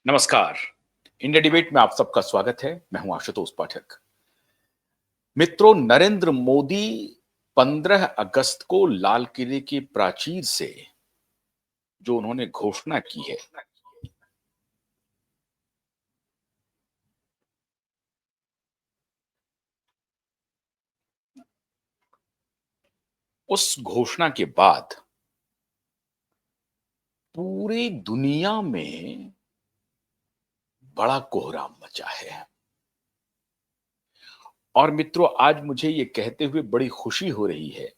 नमस्कार। India debate में आप सबका स्वागत है। मैं हूं आशुतोष पाठक। मित्रों, नरेंद्र मोदी 15 अगस्त को लाल किले की प्राचीर से जो उन्होंने घोषणा की है, उस घोषणा के बाद पूरी दुनिया में बड़ा कोहराम मचा है। और मित्रों, आज मुझे ये कहते हुए बड़ी खुशी हो रही है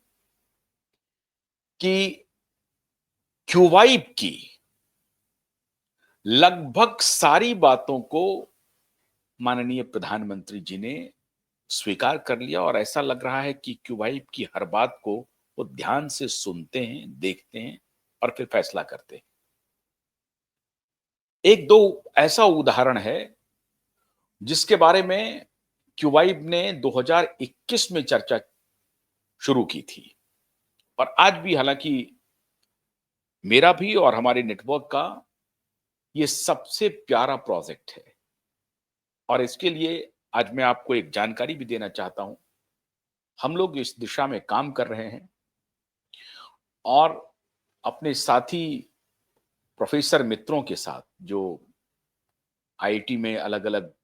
कि क्यूबाइब की लगभग सारी बातों को माननीय प्रधानमंत्री जी ने स्वीकार कर लिया और ऐसा लग रहा है कि क्यूबाइब की हर बात को वो ध्यान से सुनते हैं, देखते हैं और फिर फैसला करते हैं। एक दो ऐसा उदाहरण है जिसके बारे में क्यूबाइब ने 2021 में चर्चा शुरू की थी और आज भी, हालांकि मेरा भी और हमारे नेटवर्क का ये सबसे प्यारा प्रोजेक्ट है। और इसके लिए आज मैं आपको एक जानकारी भी देना चाहता हूं। हम लोग इस दिशा में काम कर रहे हैं और अपने साथी प्रोफेसर मित्रों के साथ जो आईआईटी में अलग-अलग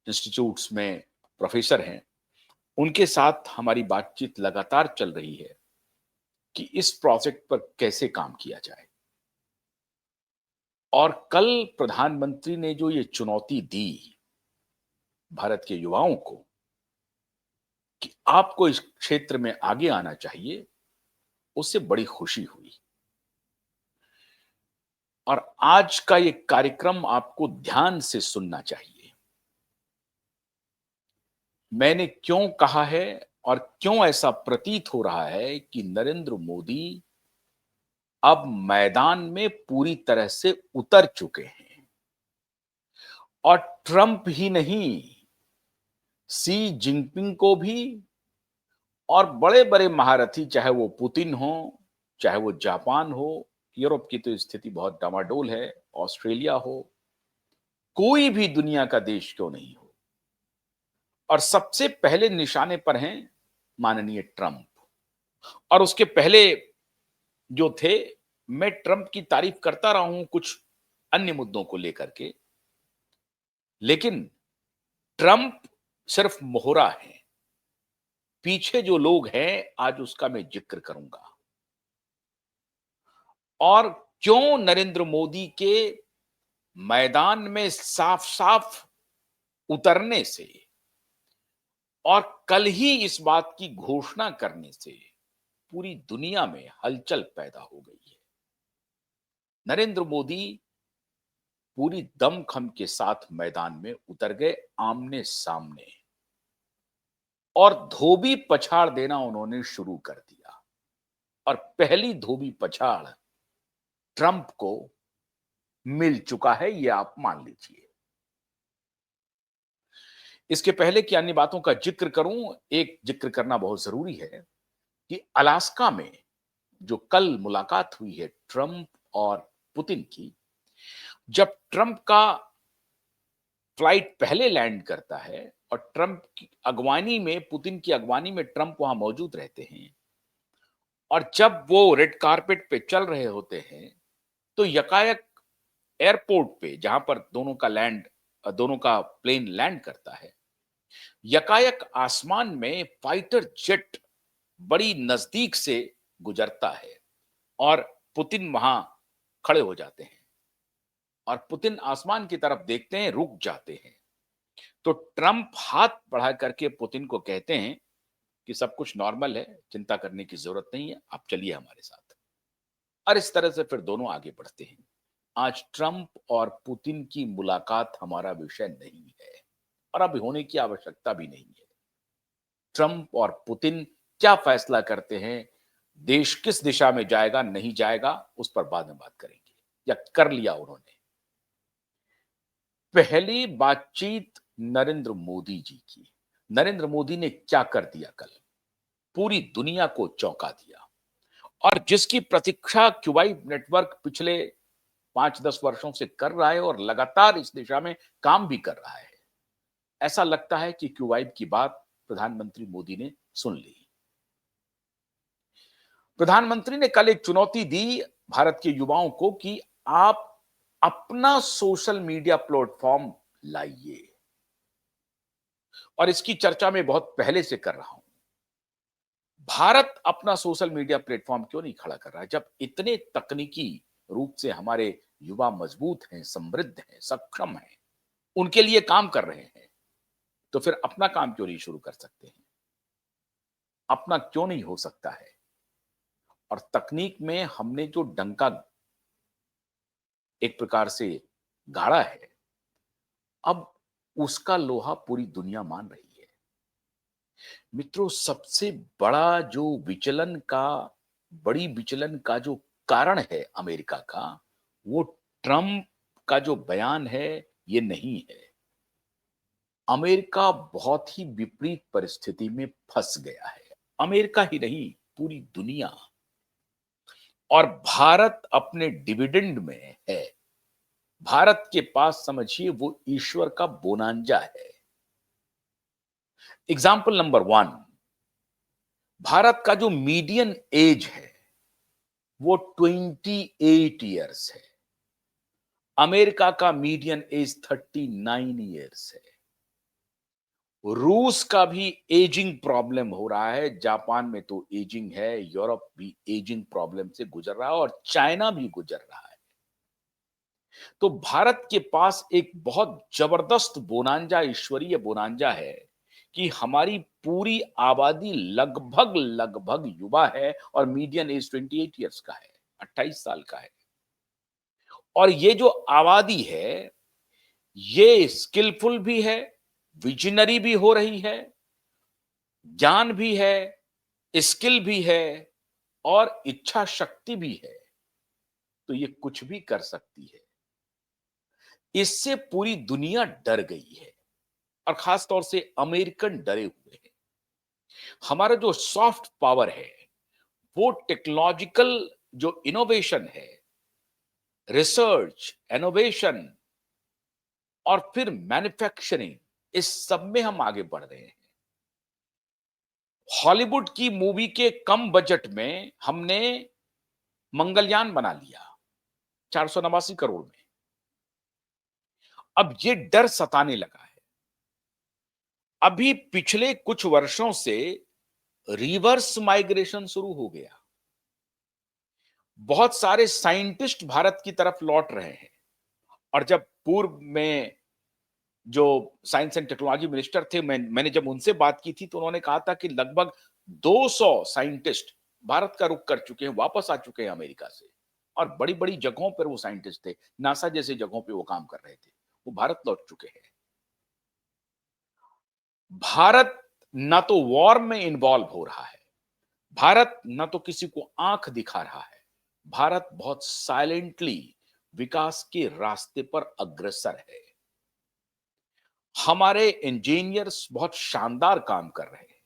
इंस्टीट्यूट्स में प्रोफेसर हैं, उनके साथ हमारी बातचीत लगातार चल रही है कि इस प्रोजेक्ट पर कैसे काम किया जाए। और कल प्रधानमंत्री ने जो ये चुनौती दी भारत के युवाओं को कि आपको इस क्षेत्र में आगे आना चाहिए, उससे बड़ी खुशी हुई। और आज का ये कार्यक्रम आपको ध्यान से सुनना चाहिए। मैंने क्यों कहा है और क्यों ऐसा प्रतीत हो रहा है कि नरेंद्र मोदी अब मैदान में पूरी तरह से उतर चुके हैं। और ट्रंप ही नहीं, शी जिनपिंग को भी और बड़े-बड़े महारथी, चाहे वो पुतिन हो, चाहे वो जापान हो, यूरोप की तो स्थिति बहुत डामाडोल है, ऑस्ट्रेलिया हो, कोई भी दुनिया का देश क्यों नहीं हो, और सबसे पहले निशाने पर हैं माननीय ट्रंप। और उसके पहले जो थे, मैं ट्रंप की तारीफ करता रहा हूं कुछ अन्य मुद्दों को लेकर के, लेकिन ट्रंप सिर्फ मोहरा है। पीछे जो लोग हैं आज उसका मैं जिक्र करूंगा। और क्यों नरेंद्र मोदी के मैदान में साफ-साफ उतरने से और कल ही इस बात की घोषणा करने से पूरी दुनिया में हलचल पैदा हो गई है। नरेंद्र मोदी पूरी दमखम के साथ मैदान में उतर गए, आमने सामने, और धोबी पछाड़ देना उन्होंने शुरू कर दिया। और पहली धोबी पछाड़ ट्रंप को मिल चुका है, ये आप मान लीजिए। इसके पहले कि अन्य बातों का जिक्र करूं, एक जिक्र करना बहुत जरूरी है कि अलास्का में जो कल मुलाकात हुई है ट्रंप और पुतिन की, जब ट्रंप का फ्लाइट पहले लैंड करता है और ट्रंप की अगवानी में, पुतिन की अगवानी में ट्रंप वहां मौजूद रहते हैं, और जब वो रेड कारपेट पे चल रहे होते हैं, तो यकायक एयरपोर्ट पे जहां पर दोनों का प्लेन लैंड करता है, यकायक आसमान में फाइटर जेट बड़ी नजदीक से गुजरता है और पुतिन वहां खड़े हो जाते हैं और पुतिन आसमान की तरफ देखते हैं, रुक जाते हैं। तो ट्रंप हाथ बढ़ा करके पुतिन को कहते हैं कि सब कुछ नॉर्मल है, चिंता करने की जरूरत नहीं है, आप चलिए हमारे साथ। और इस तरह से फिर दोनों आगे बढ़ते हैं। आज ट्रंप और पुतिन की मुलाकात हमारा विषय नहीं है और अब होने की आवश्यकता भी नहीं है। ट्रंप और पुतिन क्या फैसला करते हैं, देश किस दिशा में जाएगा नहीं जाएगा, उस पर बाद में बात करेंगे, या कर लिया उन्होंने। पहली बातचीत नरेंद्र मोदी जी की। नरेंद्र मोदी ने क्या कर दिया कल, पूरी दुनिया को चौंका दिया। और जिसकी प्रतीक्षा क्यूबाइब नेटवर्क पिछले 5-10 वर्षों से कर रहा है और लगातार इस दिशा में काम भी कर रहा है। ऐसा लगता है कि क्यूबाइड की बात प्रधानमंत्री मोदी ने सुन ली। प्रधानमंत्री ने कल एक चुनौती दी भारत के युवाओं को कि आप अपना सोशल मीडिया प्लेटफॉर्म लाइए, और इसकी चर्चा मैं बहुत पहले से कर रहा हूं। भारत अपना सोशल मीडिया प्लेटफॉर्म क्यों नहीं खड़ा कर रहा है? जब इतने तकनीकी रूप से हमारे युवा मजबूत हैं, समृद्ध हैं, सक्षम हैं, उनके लिए काम कर रहे हैं, तो फिर अपना काम क्यों नहीं शुरू कर सकते हैं? अपना क्यों नहीं हो सकता है? और तकनीक में हमने जो डंका एक प्रकार से गाड़ा है, अब उसका लोहा पूरी दुनिया मान रही है। मित्रों, सबसे बड़ी विचलन का जो कारण है अमेरिका का, वो ट्रंप का जो बयान है, ये नहीं है। अमेरिका बहुत ही विपरीत परिस्थिति में फंस गया है। अमेरिका ही नहीं, पूरी दुनिया। और भारत अपने डिविडेंड में है। भारत के पास समझिए वो ईश्वर का बोनांजा है। एग्जाम्पल नंबर 1, भारत का जो मीडियन एज है वो 28 ईयर्स है। अमेरिका का मीडियन एज 39 ईयर्स है। रूस का भी एजिंग प्रॉब्लम हो रहा है, जापान में तो एजिंग है, यूरोप भी एजिंग प्रॉब्लम से गुजर रहा है और चाइना भी गुजर रहा है। तो भारत के पास एक बहुत जबरदस्त बोनांजा, ईश्वरीय बोनांजा है कि हमारी पूरी आबादी लगभग लगभग युवा है और मीडियन एज 28 ईयर्स का है, 28 साल का है। और ये जो आबादी है, ये स्किलफुल भी है, विजनरी भी हो रही है, ज्ञान भी है, स्किल भी है और इच्छा शक्ति भी है। तो ये कुछ भी कर सकती है। इससे पूरी दुनिया डर गई है और खास तौर से अमेरिकन डरे हुए हैं। हमारा जो सॉफ्ट पावर है, वो टेक्नोलॉजिकल जो इनोवेशन है, रिसर्च, इनोवेशन और फिर मैन्युफैक्चरिंग, इस सब में हम आगे बढ़ रहे हैं। हॉलीवुड की मूवी के कम बजट में हमने मंगलयान बना लिया 489 करोड़ में। अब ये डर सताने लगा है। अभी पिछले कुछ वर्षों से रिवर्स माइग्रेशन शुरू हो गया। बहुत सारे साइंटिस्ट भारत की तरफ लौट रहे हैं। और जब पूर्व में जो साइंस एंड टेक्नोलॉजी मिनिस्टर थे, मैंने जब उनसे बात की थी तो उन्होंने कहा था कि लगभग 200 साइंटिस्ट भारत का रुख कर चुके हैं, वापस आ चुके हैं अमेरिका से। और बड़ी बड़ी जगहों पर वो साइंटिस्ट थे, नासा जैसे जगहों पे वो काम कर रहे थे, वो भारत लौट चुके हैं। भारत ना तो वॉर में इन्वॉल्व हो रहा है, भारत ना तो किसी को आंख दिखा रहा है। भारत बहुत साइलेंटली विकास के रास्ते पर अग्रसर है। हमारे इंजीनियर्स बहुत शानदार काम कर रहे हैं।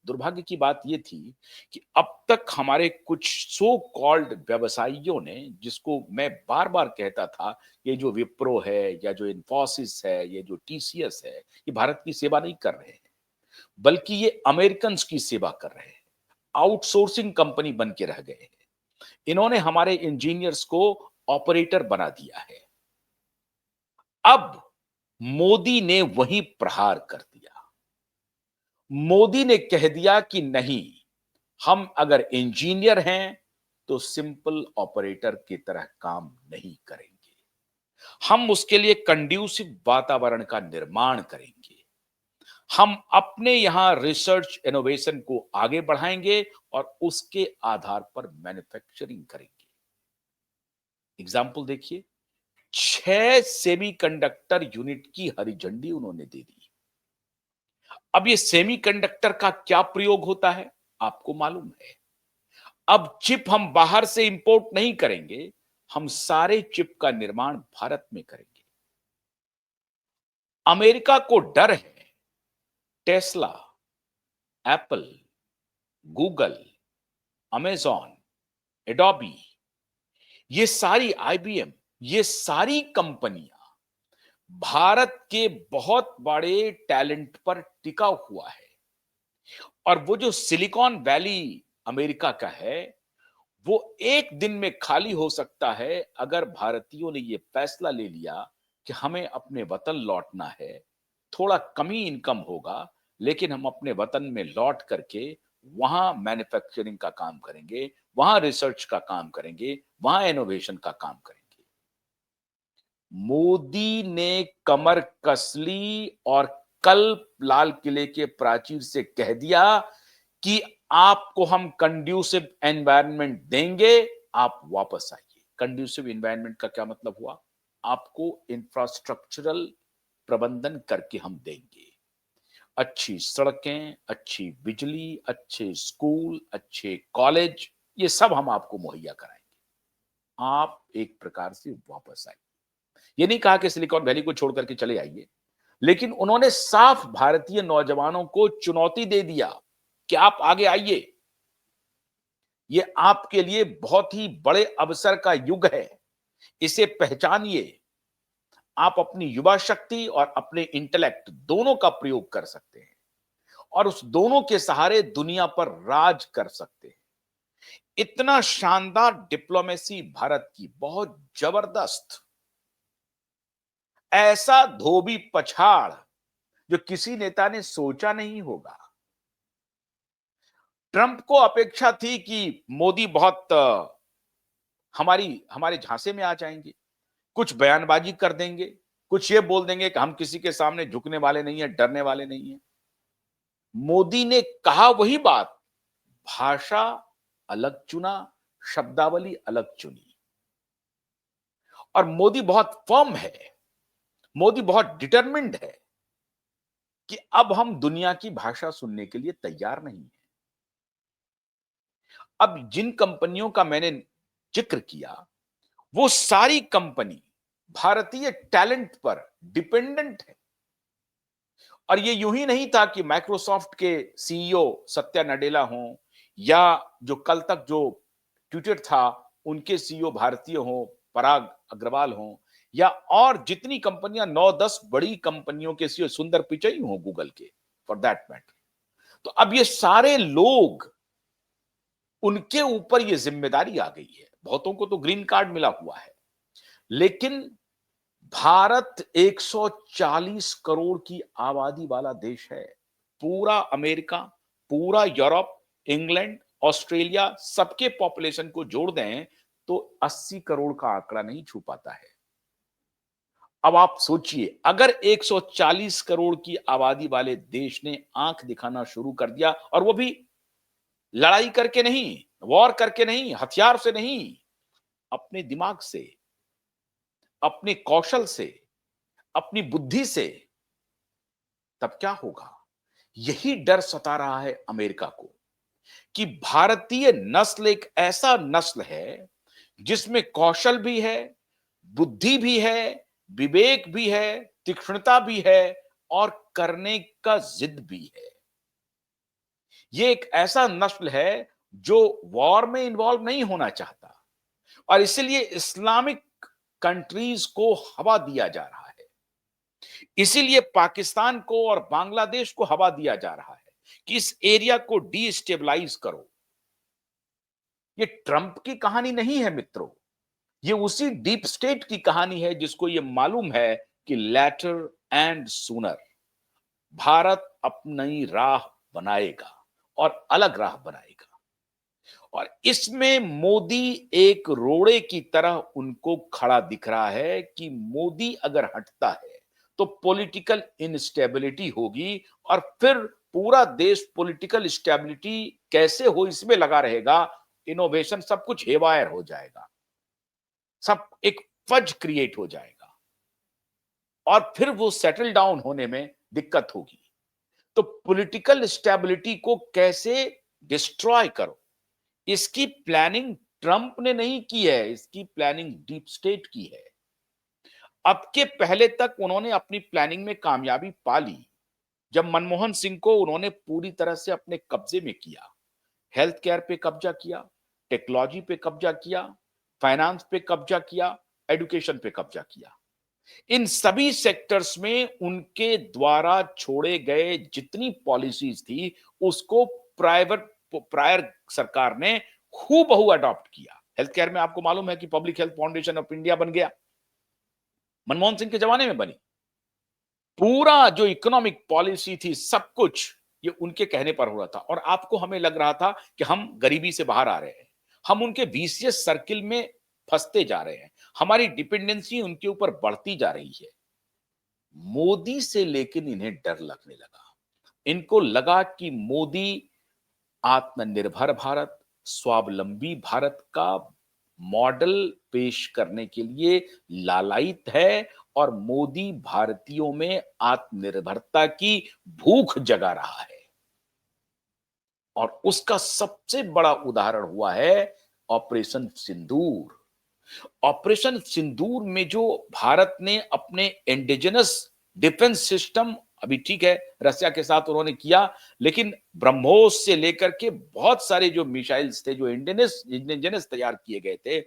दुर्भाग्य की बात यह थी कि अब तक हमारे कुछ सो कॉल्ड व्यवसायियों ने, जिसको मैं बार बार कहता था, ये जो विप्रो है या जो इन्फोसिस है, ये जो टीसीएस है, ये भारत की सेवा नहीं कर रहे हैं, बल्कि ये अमेरिकन की सेवा कर रहे हैं। आउटसोर्सिंग कंपनी बन के रह गए हैं। इन्होंने हमारे इंजीनियर्स को ऑपरेटर बना दिया है। अब मोदी ने वही प्रहार कर दिया। मोदी ने कह दिया कि नहीं, हम अगर इंजीनियर हैं तो सिंपल ऑपरेटर की तरह काम नहीं करेंगे। हम उसके लिए कंड्यूसिव वातावरण का निर्माण करेंगे। हम अपने यहां रिसर्च इनोवेशन को आगे बढ़ाएंगे और उसके आधार पर मैन्युफैक्चरिंग करेंगे। एग्जाम्पल देखिए, 6 सेमीकंडक्टर यूनिट की हरी झंडी उन्होंने दे दी। अब ये सेमीकंडक्टर का क्या प्रयोग होता है आपको मालूम है। अब चिप हम बाहर से इंपोर्ट नहीं करेंगे, हम सारे चिप का निर्माण भारत में करेंगे। अमेरिका को डर है Tesla, Apple, Google, Amazon, Adobe, ये सारी आईबीएम, ये सारी कंपनियां भारत के बहुत बड़े टैलेंट पर टिका हुआ है। और वो जो सिलिकॉन वैली अमेरिका का है, वो एक दिन में खाली हो सकता है अगर भारतीयों ने ये फैसला ले लिया कि हमें अपने वतन लौटना है। थोड़ा कम ही इनकम होगा, लेकिन हम अपने वतन में लौट करके वहां मैन्युफैक्चरिंग का काम करेंगे, वहां रिसर्च का काम करेंगे, वहां इनोवेशन का काम करेंगे। मोदी ने कमर कस ली और कल लाल किले के प्राचीर से कह दिया कि आपको हम कंड्यूसिव एनवायरनमेंट देंगे, आप वापस आइए। कंड्यूसिव एनवायरनमेंट का क्या मतलब हुआ? आपको इंफ्रास्ट्रक्चरल प्रबंधन करके हम देंगे। अच्छी सड़कें, अच्छी बिजली, अच्छे स्कूल, अच्छे कॉलेज, ये सब हम आपको मुहैया कराएंगे। आप एक प्रकार से वापस आइए। ये नहीं कहा कि सिलिकॉन वैली को छोड़ करके चले आइए, लेकिन उन्होंने साफ भारतीय नौजवानों को चुनौती दे दिया कि आप आगे आइए। ये आपके लिए बहुत ही बड़े अवसर का युग है। इसे पहचानिए। आप अपनी युवा शक्ति और अपने इंटेलेक्ट दोनों का प्रयोग कर सकते हैं और उस दोनों के सहारे दुनिया पर राज कर सकते हैं। इतना शानदार डिप्लोमेसी भारत की, बहुत जबरदस्त। ऐसा धोबी पछाड़ जो किसी नेता ने सोचा नहीं होगा। ट्रंप को अपेक्षा थी कि मोदी बहुत हमारे झांसे में आ जाएंगे, कुछ बयानबाजी कर देंगे, कुछ ये बोल देंगे कि हम किसी के सामने झुकने वाले नहीं है, डरने वाले नहीं है। मोदी ने कहा वही बात, भाषा अलग चुना, शब्दावली अलग चुनी। और मोदी बहुत फर्म है, मोदी बहुत डिटरमिन्ड है कि अब हम दुनिया की भाषा सुनने के लिए तैयार नहीं है। अब जिन कंपनियों का मैंने जिक्र किया, वो सारी कंपनी भारतीय टैलेंट पर डिपेंडेंट है। और ये यूं ही नहीं था कि माइक्रोसॉफ्ट के सीईओ सत्या नडेला हों, या जो कल तक जो ट्विटर था उनके सीईओ भारतीय हों, पराग अग्रवाल हों, या और जितनी कंपनियां 9-10 बड़ी कंपनियों के सीईओ, सुंदर पिचई हों गूगल के, फॉर दैट मैटर। तो अब ये सारे लोग, उनके ऊपर ये जिम्मेदारी आ गई है। बहुतों को तो ग्रीन कार्ड मिला हुआ है, लेकिन भारत 140 करोड़ की आबादी वाला देश है। पूरा अमेरिका, पूरा यूरोप, इंग्लैंड, ऑस्ट्रेलिया, सबके पॉपुलेशन को जोड़ दें तो 80 करोड़ का आंकड़ा नहीं छू पाता है। अब आप सोचिए, अगर 140 करोड़ की आबादी वाले देश ने आंख दिखाना शुरू कर दिया, और वो भी लड़ाई करके नहीं, वॉर करके नहीं, हथियार से नहीं, अपने दिमाग से, अपने कौशल से, अपनी बुद्धि से, तब क्या होगा? यही डर सता रहा है अमेरिका को कि भारतीय नस्ल एक ऐसा नस्ल है जिसमें कौशल भी है, बुद्धि भी है, विवेक भी है, तीक्ष्णता भी है और करने का जिद भी है। ये एक ऐसा नस्ल है जो वॉर में इन्वॉल्व नहीं होना चाहता, और इसलिए इस्लामिक कंट्रीज को हवा दिया जा रहा है। इसीलिए पाकिस्तान को और बांग्लादेश को हवा दिया जा रहा है कि इस एरिया को डीस्टेबलाइज करो। ये ट्रंप की कहानी नहीं है मित्रों, ये उसी डीप स्टेट की कहानी है जिसको ये मालूम है कि लेटर एंड सूनर भारत अपनी राह बनाएगा, और अलग राह बनाएगा। और इसमें मोदी एक रोड़े की तरह उनको खड़ा दिख रहा है कि मोदी अगर हटता है तो पॉलिटिकल इनस्टेबिलिटी होगी, और फिर पूरा देश पॉलिटिकल स्टेबिलिटी कैसे हो इसमें लगा रहेगा। इनोवेशन, सब कुछ हेवायर हो जाएगा, सब एक फज क्रिएट हो जाएगा, और फिर वो सेटल डाउन होने में दिक्कत होगी। तो पॉलिटिकल स्टेबिलिटी को कैसे डिस्ट्रॉय करो, इसकी प्लानिंग ट्रंप ने नहीं की है, इसकी प्लानिंग डीप स्टेट की है। अब के पहले तक उन्होंने अपनी प्लानिंग में कामयाबी पा ली जब मनमोहन सिंह को उन्होंने पूरी तरह से अपने कब्जे में किया। हेल्थ केयर पे कब्जा किया, टेक्नोलॉजी पे कब्जा किया, फाइनेंस पे कब्जा किया, एजुकेशन पे कब्जा किया। इन सभी सेक्टर्स में उनके द्वारा छोड़े गए जितनी पॉलिसीज थी, उसको प्रायर सरकार ने हूबहू अडॉप्ट किया। हेल्थ केयर में आपको मालूम है कि public health foundation of India बन गया, मनमोहन सिंह के जमाने में बनी। पूरा जो इकोनॉमिक पॉलिसी थी, सब कुछ ये उनके कहने पर हो रहा था। और आपको हमें लग रहा था कि हम गरीबी से बाहर आ रहे हैं, हम उनके विशियस सर्किल में फंसते जा रहे हैं, हमारी डिपेंडेंसी उनके ऊपर बढ़ती जा रही है। मोदी से लेकिन इन्हें डर लगने लगा। इनको लगा कि मोदी आत्मनिर्भर भारत, स्वावलंबी भारत का मॉडल पेश करने के लिए लालायित है और मोदी भारतीयों में आत्मनिर्भरता की भूख जगा रहा है। और उसका सबसे बड़ा उदाहरण हुआ है ऑपरेशन सिंदूर। ऑपरेशन सिंदूर में जो भारत ने अपने इंडिजिनस डिफेंस सिस्टम, अभी ठीक है रसिया के साथ उन्होंने किया, लेकिन ब्रह्मोस से लेकर के बहुत सारे जो मिसाइल्स थे जो इंडिजिनस तैयार किए गए थे,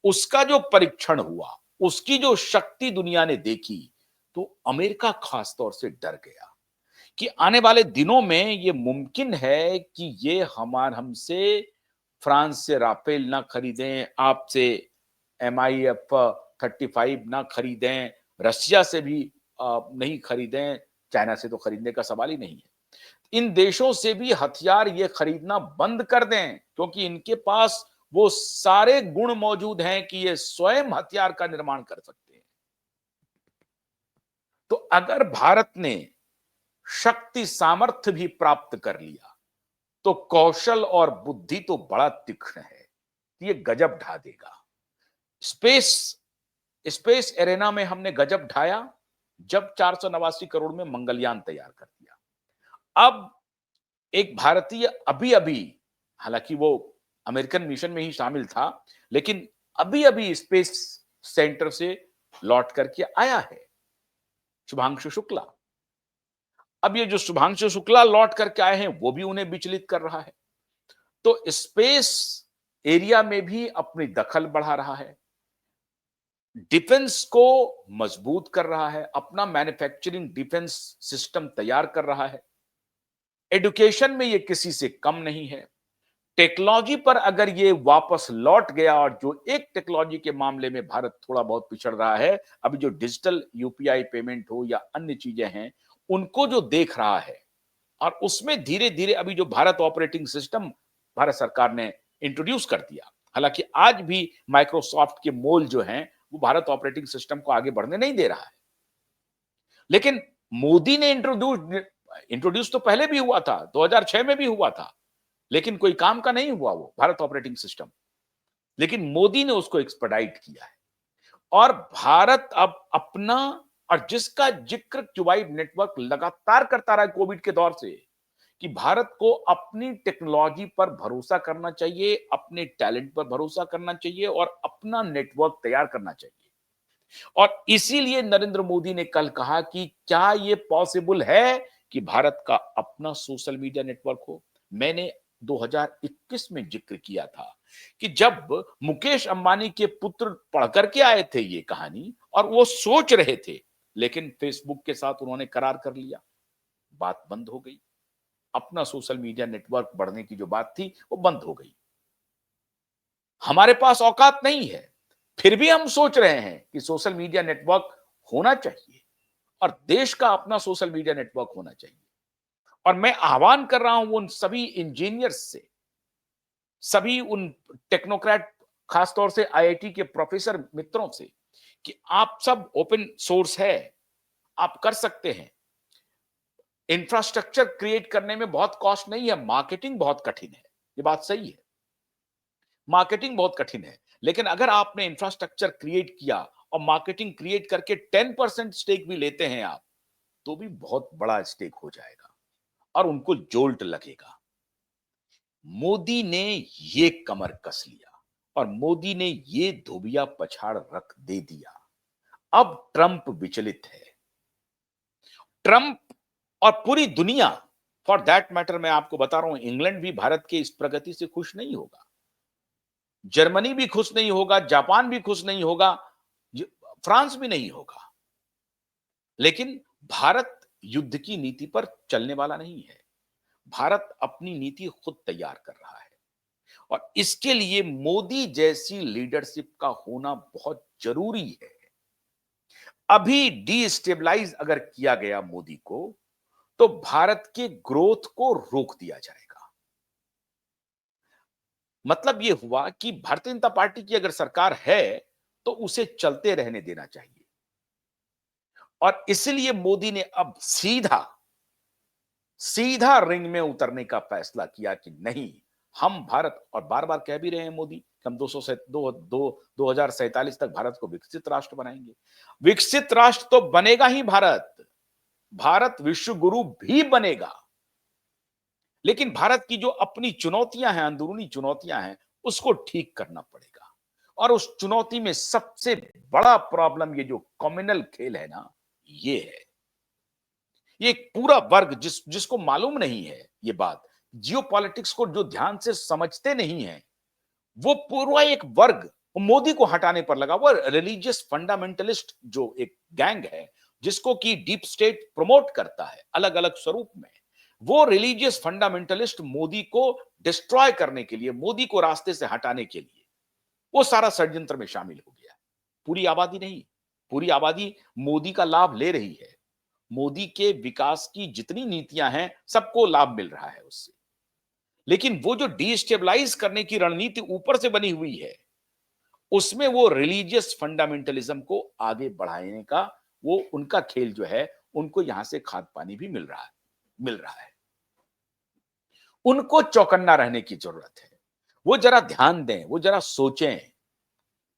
उसका जो परीक्षण हुआ, उसकी जो शक्ति दुनिया ने देखी, तो अमेरिका खास तौर से डर गया कि आने वाले दिनों में ये मुमकिन है कि ये हमसे फ्रांस से राफेल ना खरीदें, आपसे MiF-35 ना खरीदें, रशिया से भी नहीं खरीदें, चाइना से तो खरीदने का सवाल ही नहीं है। इन देशों से भी हथियार ये खरीदना बंद कर दें, क्योंकि इनके पास वो सारे गुण मौजूद हैं कि ये स्वयं हथियार का निर्माण कर सकते हैं। तो अगर भारत ने शक्ति सामर्थ्य भी प्राप्त कर लिया, तो कौशल और बुद्धि तो बड़ा तीक्ष्ण है, ये गजब ढा देगा। स्पेस स्पेस एरेना में हमने गजब ढाया जब 489 करोड़ में मंगलयान तैयार कर दिया। अब एक भारतीय अभी अभी, हालांकि वो अमेरिकन मिशन में ही शामिल था, लेकिन अभी अभी स्पेस सेंटर से लौट करके आया है, शुभांशु शुक्ला। अब ये जो शुभांशु शुक्ला लौट करके आए हैं, वो भी उन्हें विचलित कर रहा है। तो स्पेस एरिया में भी अपनी दखल बढ़ा रहा है, डिफेंस को मजबूत कर रहा है, अपना मैन्युफैक्चरिंग डिफेंस सिस्टम तैयार कर रहा है। एजुकेशन में ये किसी से कम नहीं है। टेक्नोलॉजी पर अगर ये वापस लौट गया, और जो एक टेक्नोलॉजी के मामले में भारत थोड़ा बहुत पिछड़ रहा है, अभी जो डिजिटल यूपीआई पेमेंट हो या अन्य चीजें हैं, उनको जो देख रहा है, और उसमें धीरे धीरे अभी जो भारत ऑपरेटिंग सिस्टम भारत सरकार ने इंट्रोड्यूस कर दिया, हालांकि आज भी माइक्रोसॉफ्ट के मोल जो हैं वो भारत ऑपरेटिंग सिस्टम को आगे बढ़ने नहीं दे रहा है, लेकिन मोदी ने इंट्रोड्यूस तो पहले भी हुआ था, 2006 में भी हुआ था, लेकिन कोई काम का नहीं हुआ वो भारत ऑपरेटिंग सिस्टम। लेकिन मोदी ने उसको एक्सपेडाइट किया है, और भारत अब अपना, और जिसका जिक्र क्यूबाइड नेटवर्क लगातार करता रहा कोविड के दौर से, कि भारत को अपनी टेक्नोलॉजी पर भरोसा करना चाहिए, अपने टैलेंट पर भरोसा करना चाहिए और अपना नेटवर्क तैयार करना चाहिए। और इसीलिए नरेंद्र मोदी ने कल कहा कि क्या यह पॉसिबल है कि भारत का अपना सोशल मीडिया नेटवर्क हो। मैंने 2021 में जिक्र किया था कि जब मुकेश अंबानी के पुत्र पढ़ करके आए थे ये कहानी, और वो सोच रहे थे, लेकिन फेसबुक के साथ उन्होंने करार कर लिया, बात बंद हो गई। अपना सोशल मीडिया नेटवर्क बढ़ने की जो बात थी वो बंद हो गई। हमारे पास औकात नहीं है, फिर भी हम सोच रहे हैं कि सोशल मीडिया नेटवर्क होना चाहिए, और देश का अपना सोशल मीडिया नेटवर्क होना चाहिए। और मैं आह्वान कर रहा हूं उन सभी इंजीनियर्स से, सभी उन टेक्नोक्रेट, खासतौर से आईआईटी के प्रोफेसर मित्रों से, कि आप सब ओपन सोर्स है, आप कर सकते हैं। इंफ्रास्ट्रक्चर क्रिएट करने में बहुत कॉस्ट नहीं है, मार्केटिंग बहुत कठिन है, ये बात सही है, मार्केटिंग बहुत कठिन है, लेकिन अगर आपने इंफ्रास्ट्रक्चर क्रिएट किया और मार्केटिंग क्रिएट करके 10% स्टेक भी लेते हैं आप, तो भी बहुत बड़ा स्टेक हो जाएगा और उनको जोल्ट लगेगा। मोदी ने ये कमर कस लिया और मोदी ने ये धोबिया पछाड़ रख दे दिया। अब ट्रंप विचलित है। ट्रंप और पूरी दुनिया, फॉर दैट मैटर, मैं आपको बता रहा हूं, इंग्लैंड भी भारत के इस प्रगति से खुश नहीं होगा, जर्मनी भी खुश नहीं होगा, जापान भी खुश नहीं होगा, फ्रांस भी नहीं होगा। लेकिन भारत युद्ध की नीति पर चलने वाला नहीं है। भारत अपनी नीति खुद तैयार कर रहा है और इसके लिए मोदी जैसी लीडरशिप का होना बहुत जरूरी है। अभी डीस्टेबलाइज अगर किया गया मोदी को, तो भारत के ग्रोथ को रोक दिया जाएगा। मतलब यह हुआ कि भारतीय जनता पार्टी की अगर सरकार है, तो उसे चलते रहने देना चाहिए। और इसलिए मोदी ने अब सीधा सीधा रिंग में उतरने का फैसला किया कि नहीं, हम भारत, और बार-बार कह भी रहे हैं मोदी कि हम 200 से 2047 तक भारत को विकसित राष्ट्र बनाएंगे। विकसित राष्ट्र तो बनेगा ही भारत। भारत विश्व गुरु भी बनेगा। लेकिन भारत की जो अपनी चुनौतियां हैं, अंदरूनी चुनौतियां हैं, उसको ठीक करना पड़ेगा। और उस चुनौती में सबसे बड़ा प्रॉब्लम ये जो कम्युनल खेल है ना, ये है। ये एक पूरा वर्ग जिसको मालूम नहीं है ये बात, जियोपॉलिटिक्स को जो ध्यान से समझते नहीं है, वो पूरा एक वर्ग मोदी को हटाने पर लगा। वो रिलीजियस फंडामेंटलिस्ट जो एक गैंग है, जिसको कि डीप स्टेट प्रमोट करता है अलग अलग स्वरूप में, वो रिलीजियस फंडामेंटलिस्ट मोदी को डिस्ट्रॉय करने के लिए, मोदी को रास्ते से हटाने के लिए, वो सारा षड्यंत्र में शामिल हो गया। पूरी आबादी नहीं, पूरी आबादी मोदी का लाभ ले रही है। मोदी के विकास की जितनी नीतियां हैं, सबको लाभ मिल रहा है उससे। लेकिन वो जो डिस्टेबलाइज करने की रणनीति ऊपर से बनी हुई है, उसमें वो रिलीजियस फंडामेंटलिज्म को आगे बढ़ाने का वो उनका खेल जो है, उनको यहां से खाद पानी भी मिल रहा है। उनको चौकन्ना रहने की जरूरत है। वो जरा ध्यान दें, वो जरा सोचें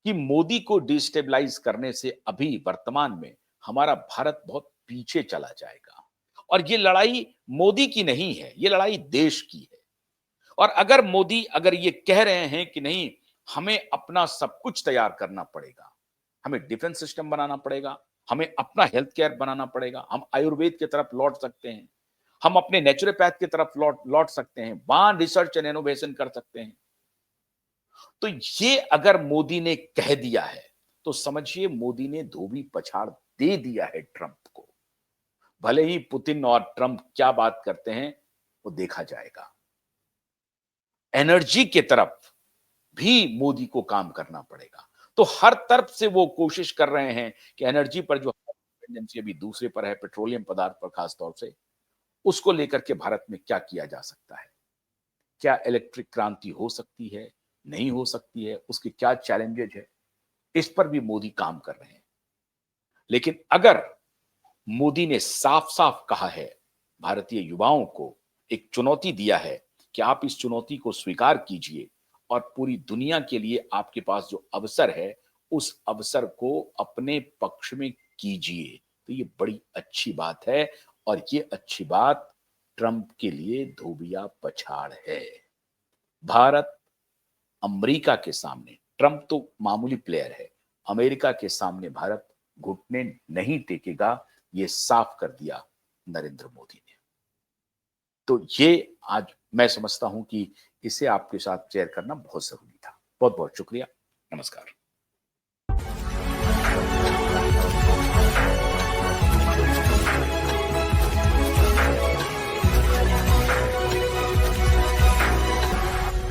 कि मोदी को डिस्टेबलाइज करने से अभी वर्तमान में हमारा भारत बहुत पीछे चला जाएगा। और ये लड़ाई मोदी की नहीं है, ये लड़ाई देश की है। और अगर मोदी अगर ये कह रहे हैं कि नहीं, हमें अपना सब कुछ तैयार करना पड़ेगा, हमें डिफेंस सिस्टम बनाना पड़ेगा, हमें अपना हेल्थ केयर बनाना पड़ेगा, हम आयुर्वेद की तरफ लौट सकते हैं, हम अपने नेचुरोपैथ की तरफ लौट लौट सकते हैं, वहां रिसर्च एंड इनोवेशन कर सकते हैं। तो ये अगर मोदी ने कह दिया है, तो समझिए मोदी ने धोबी पछाड़ दे दिया है ट्रंप को। भले ही पुतिन और ट्रंप क्या बात करते हैं, वो देखा जाएगा। एनर्जी की तरफ भी मोदी को काम करना पड़ेगा। तो हर तरफ से वो कोशिश कर रहे हैं कि एनर्जी पर जो डिपेंडेंसी अभी दूसरे पर है, पेट्रोलियम पदार्थ पर खास तौर से, उसको लेकर के भारत में क्या किया जा सकता है? क्या इलेक्ट्रिक क्रांति हो सकती है? नहीं हो सकती है? उसके क्या चैलेंजेज है? इस पर भी मोदी काम कर रहे हैं। लेकिन अगर मोदी ने साफ-साफ कहा है, भारतीय युवाओं को एक चुनौती दिया है कि आप इस चुनौती को स्वीकार कीजिए और पूरी दुनिया के लिए आपके पास जो अवसर है, उस अवसर को अपने पक्ष में कीजिए। तो ये बड़ी अच्छी बात है और ये अच्छी बात ट्रंप के लिए धोबिया पछाड़ है। भारत अमेरिका के सामने, ट्रंप तो मामूली प्लेयर है, अमेरिका के सामने भारत घुटने नहीं टेकेगा, ये साफ कर दिया नरेंद्र मोदी ने। तो ये आज मैं समझता हूं कि इसे आपके साथ शेयर करना बहुत जरूरी था। बहुत बहुत शुक्रिया। नमस्कार।